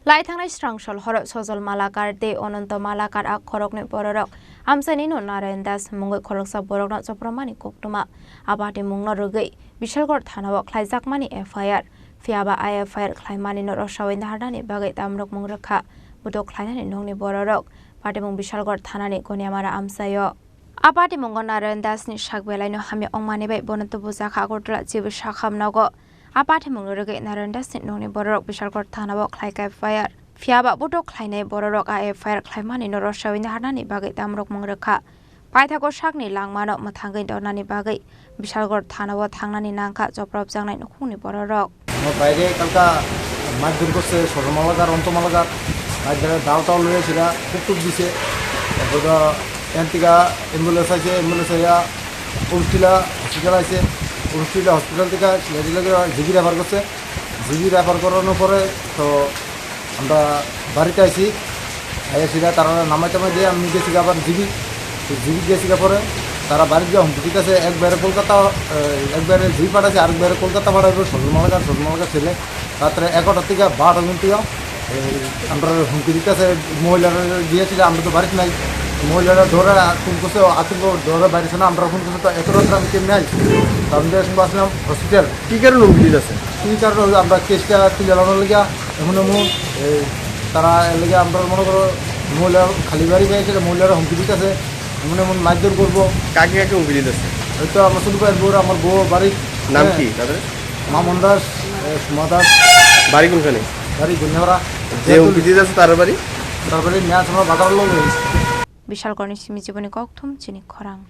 Laithangnai strangshol horok sojol malakar de ononto malakar ak Khorokni Bohrorok amsani no Narayan Das mungoi khoroksa Bohrorok chopramani koktuma abati mungno rwgwi Bishalgor thanao Khlaijakmani FIR fiaba FIR khlaimani no rosawin hardani bagai Damrokmung Rwjakha Butok khlainani nongni Bohrorok patimung Bishalgor thanani koniamara amsayo abati mungo Narayan Das ni sakbelai no hami ongmani bai bonanto Rwjakha agortla jibu sakhamnago Apati mungurugay Narayan Das nongni Bohrorok Bishalgor thanao khlaikai FIR fiaba Butok khlainai Bohrorok FIR khlaimani no rosawin hardani bagai Damrokmung Rwjakha paithago sakni langmano mathanggai dornani bagai Bishalgor thanao thangnani nangkha joprobjangnai Nukhungni Bohrorok বাইরে কালকা মাছ দূর করছে সরমালাগার অন্তমালাগার মাছ ধরে দাও টাও লয়ে সেটা টুকটুক দিছে তারপর এনটিকা অ্যাম্বুলেন্স আছে অ্যাম্বুলেন্স আইয়া উলটিলা হসপিটাল আছে উলটিলা হসপিটাল থেকে সিলেটিলাকে জিবি রেফার করছে জিবি রেফার করানোর পরে তো আমরা বাড়িতে আইছি আইয়া সেটা তারা নামাই টামাই দিয়ে আমি গেছি আবার জিবি গেছি পরে তারা বাড়ি গিয়ে হুমকি আছে একবারে কলকাতা একবারে জি পাঠাচ্ছে আরেকবারে কলকাতা পাঠাবে সজলমালাকার ছেলে রাত্রে 11টার থেকে 12টা পর্যন্ত আমরা হুমকি দিতেছে মহিলারা দিয়েছিল আমরা তো বাড়িতে নাই মহিলারা ধরে ফোন করছে আতঙ্ক ধরে বাড়িছে না আমরা ফোন করছে তো এত রাত্রে আমি কেমনি আইছি আমাদের সঙ্গে আসলাম হসপিটাল কী কারণে হুমকি দিতেছে কী কারণে আমরা কেসটা তুলে আনানোর লেগে এমন তারা লেগে আমরা মনে করো মহিলা খালি বাড়ি পেয়েছে মহিলারা হুমকি দিতেছে এমন এমন মারধর করবো কাকে কাকে হুমকি দিতেছে হয়তো আমার শুধু বউ আমার বউ বাড়ি নাম কি তাদের মামন দাস সুমা দাস বাড়ি কোনখানে বাড়ি গুন্যাওড়া যে হুমকি দিতেছে তার বাড়ি তারপরে ম্যাচ আমরা বাজার লোক Bishalgor ni simi jiboni kokthum Chini Khorang